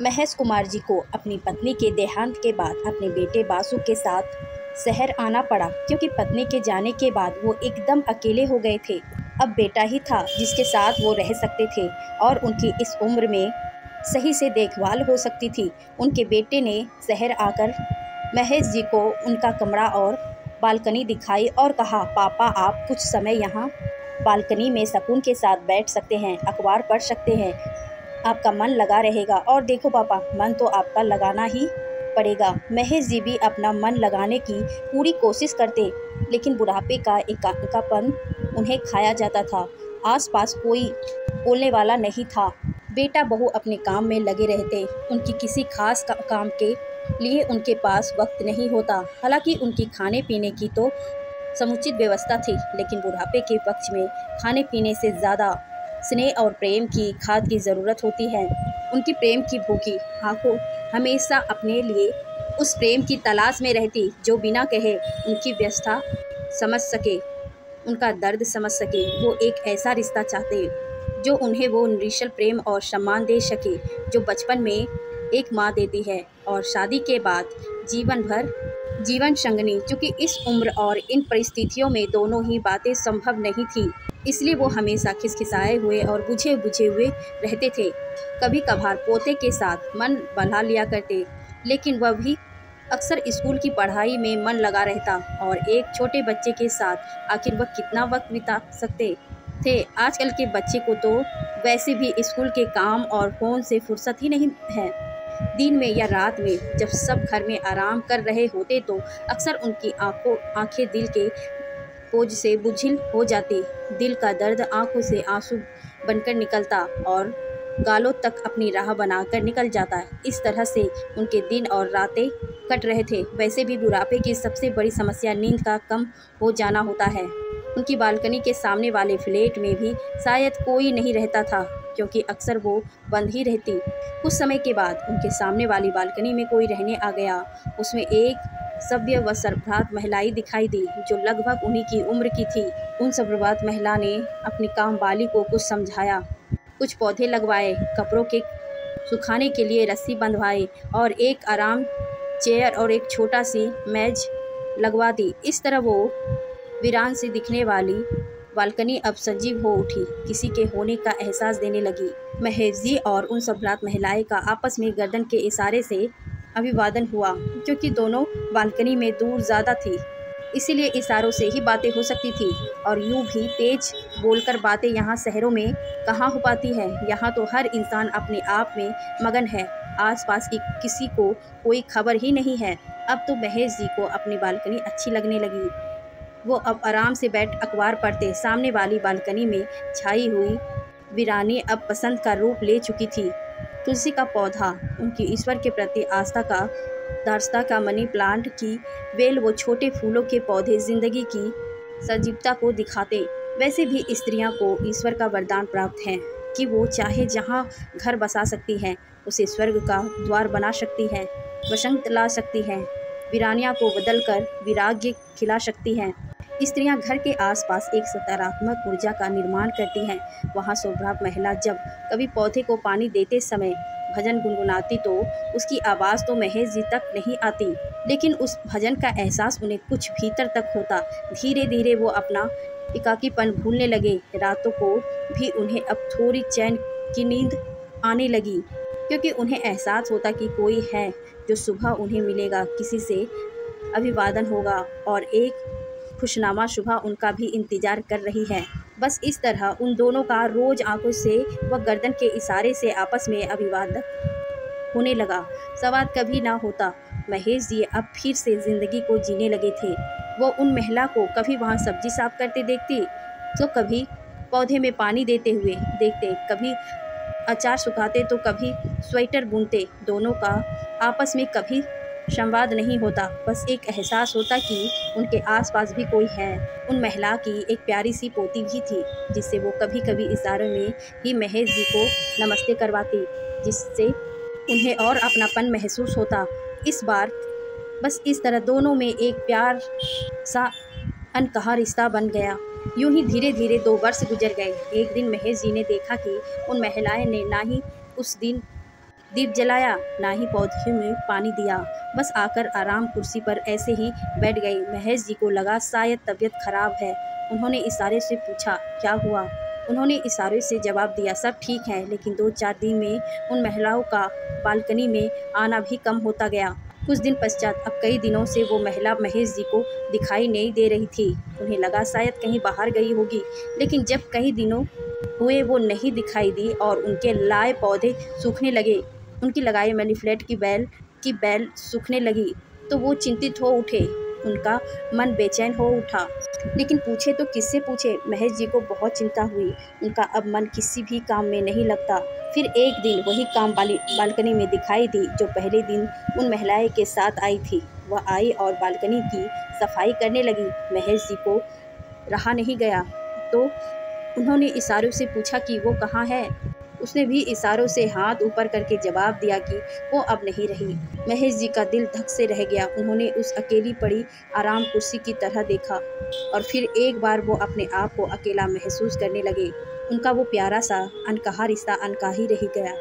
महेश कुमार जी को अपनी पत्नी के देहांत के बाद अपने बेटे बासु के साथ शहर आना पड़ा, क्योंकि पत्नी के जाने के बाद वो एकदम अकेले हो गए थे। अब बेटा ही था जिसके साथ वो रह सकते थे और उनकी इस उम्र में सही से देखभाल हो सकती थी। उनके बेटे ने शहर आकर महेश जी को उनका कमरा और बालकनी दिखाई और कहा, पापा आप कुछ समय यहाँ बालकनी में सुकून के साथ बैठ सकते हैं, अखबार पढ़ सकते हैं, आपका मन लगा रहेगा। और देखो पापा, मन तो आपका लगाना ही पड़ेगा। महेश जी भी अपना मन लगाने की पूरी कोशिश करते, लेकिन बुढ़ापे का एकांतपन उन्हें खाया जाता था। आसपास कोई बोलने वाला नहीं था। बेटा बहू अपने काम में लगे रहते, उनकी किसी खास काम के लिए उनके पास वक्त नहीं होता। हालांकि उनकी खाने पीने की तो समुचित व्यवस्था थी, लेकिन बुढ़ापे के पक्ष में खाने पीने से ज़्यादा स्नेह और प्रेम की खाद की ज़रूरत होती है। उनकी प्रेम की भूखी आंखों हमेशा अपने लिए उस प्रेम की तलाश में रहती जो बिना कहे उनकी व्यवस्था समझ सके, उनका दर्द समझ सके। वो एक ऐसा रिश्ता चाहते जो उन्हें वो निश्चल प्रेम और सम्मान दे सके, जो बचपन में एक माँ देती है और शादी के बाद जीवन भर जीवन संगनी। चूँकि इस उम्र और इन परिस्थितियों में दोनों ही बातें संभव नहीं थी, इसलिए वो हमेशा खिसखिसाए हुए और बुझे बुझे हुए रहते थे। कभी कभार पोते के साथ मन बना लिया करते, लेकिन वह भी अक्सर स्कूल की पढ़ाई में मन लगा रहता और एक छोटे बच्चे के साथ आखिर वह कितना वक्त बिता सकते थे। आजकल के बच्चे को तो वैसे भी स्कूल के काम और फ़ोन से फुर्सत ही नहीं है। दिन में या रात में जब सब घर में आराम कर रहे होते तो अक्सर उनकी आंखें दिल के बोझ से बुझिल हो जाती। दिल का दर्द आंखों से आंसू बनकर निकलता और गालों तक अपनी राह बनाकर निकल जाता। इस तरह से उनके दिन और रातें कट रहे थे। वैसे भी बुढ़ापे की सबसे बड़ी समस्या नींद का कम हो जाना होता है। उनकी बालकनी के सामने वाले फ्लैट में भी शायद कोई नहीं रहता था, क्योंकि अक्सर वो बंद ही रहती। कुछ समय के बाद उनके सामने वाली बालकनी में कोई रहने आ गया। उसमें एक सभ्य व सर्वभ्रात महिलाएं दिखाई दी, जो लगभग उन्हीं की उम्र की थी। उन सर्वभ्रात महिला ने अपनी कामवाली को कुछ समझाया, कुछ पौधे लगवाए, कपड़ों के सुखाने के लिए रस्सी बंधवाई और एक आराम चेयर और एक छोटा सी मेज लगवा दी। इस तरह वो वीरान सी दिखने वाली बालकनी अब सजीव हो उठी, किसी के होने का एहसास देने लगी। महेश जी और उन सर्वभ्रात महिलाएं का आपस में गर्दन के इशारे से अभिवादन हुआ, क्योंकि दोनों बालकनी में दूर ज़्यादा थी, इसीलिए इशारों से ही बातें हो सकती थी। और यूँ भी तेज बोलकर बातें यहाँ शहरों में कहाँ हो पाती है। यहाँ तो हर इंसान अपने आप में मगन है, आसपास की किसी को कोई खबर ही नहीं है। अब तो महेश जी को अपनी बालकनी अच्छी लगने लगी। वो अब आराम से बैठ अखबार पढ़ते। सामने वाली बालकनी में छाई हुई वीरानी अब बसंत का रूप ले चुकी थी। तुलसी का पौधा उनकी ईश्वर के प्रति आस्था का दार्शता का मनी प्लांट की वेल, वो छोटे फूलों के पौधे जिंदगी की सजीवता को दिखाते। वैसे भी स्त्रियां को ईश्वर का वरदान प्राप्त है कि वो चाहे जहां घर बसा सकती हैं, उसे स्वर्ग का द्वार बना सकती हैं, वसंत ला सकती हैं, वीरानिया को बदलकर विराग्य खिला सकती हैं। स्त्रियां घर के आसपास एक सकारात्मक ऊर्जा का निर्माण करती हैं। वहाँ सौभाग्य महिला जब कभी पौधे को पानी देते समय भजन गुनगुनाती तो उसकी आवाज़ तो महेश जी तक नहीं आती, लेकिन उस भजन का एहसास उन्हें कुछ भीतर तक होता। धीरे धीरे वो अपना एकाकीपन भूलने लगे। रातों को भी उन्हें अब थोड़ी चैन की नींद आने लगी, क्योंकि उन्हें एहसास होता कि कोई है जो सुबह उन्हें मिलेगा, किसी से अभिवादन होगा और एक खुशनामा सुबह उनका भी इंतजार कर रही है। बस इस तरह उन दोनों का रोज आंखों से व गर्दन के इशारे से आपस में अभिवादन होने लगा। सवाल कभी ना होता। महेश जी अब फिर से जिंदगी को जीने लगे थे। वो उन महिला को कभी वहाँ सब्जी साफ करते देखती, तो कभी पौधे में पानी देते हुए देखते, कभी अचार सुखाते तो कभी स्वेटर बुनते। दोनों का आपस में कभी संवाद नहीं होता, बस एक एहसास होता कि उनके आसपास भी कोई है। उन महिला की एक प्यारी सी पोती भी थी, जिससे वो कभी कभी इशारों में ही महेश जी को नमस्ते करवाती, जिससे उन्हें और अपनापन महसूस होता। इस बार बस इस तरह दोनों में एक प्यार सा अनकहा रिश्ता बन गया। यूं ही धीरे धीरे 2 वर्ष गुजर गए। एक दिन महेश जी ने देखा कि उन महिलाएं ने ना ही उस दिन दीप जलाया, ना ही पौधे में पानी दिया, बस आकर आराम कुर्सी पर ऐसे ही बैठ गई। महेश जी को लगा शायद तबीयत खराब है। उन्होंने इशारे से पूछा, क्या हुआ? उन्होंने इशारे से जवाब दिया, सब ठीक है, लेकिन 2-4 दिन में उन महिलाओं का बालकनी में आना भी कम होता गया। कुछ दिन पश्चात अब कई दिनों से वो महिला महेश जी को दिखाई नहीं दे रही थी। उन्हें लगा शायद कहीं बाहर गई होगी, लेकिन जब कई दिनों हुए वो नहीं दिखाई दी और उनके लाए पौधे सूखने लगे, उनकी लगाई मनी प्लांट की बेल सूखने लगी, तो वो चिंतित हो उठे। उनका मन बेचैन हो उठा, लेकिन पूछे तो किससे पूछे? महेश जी को बहुत चिंता हुई। उनका अब मन किसी भी काम में नहीं लगता। फिर एक दिन वही काम बालकनी में दिखाई दी जो पहले दिन उन महिलाएं के साथ आई थी। वह आई और बालकनी की सफाई करने लगी। महेश जी को रहा नहीं गया, तो उन्होंने इशारों से पूछा कि वो कहाँ है। उसने भी इशारों से हाथ ऊपर करके जवाब दिया कि वो अब नहीं रही। महेश जी का दिल धक से रह गया। उन्होंने उस अकेली पड़ी आराम कुर्सी की तरह देखा और फिर एक बार वो अपने आप को अकेला महसूस करने लगे। उनका वो प्यारा सा अनकहा रिश्ता अनकहा ही रह गया।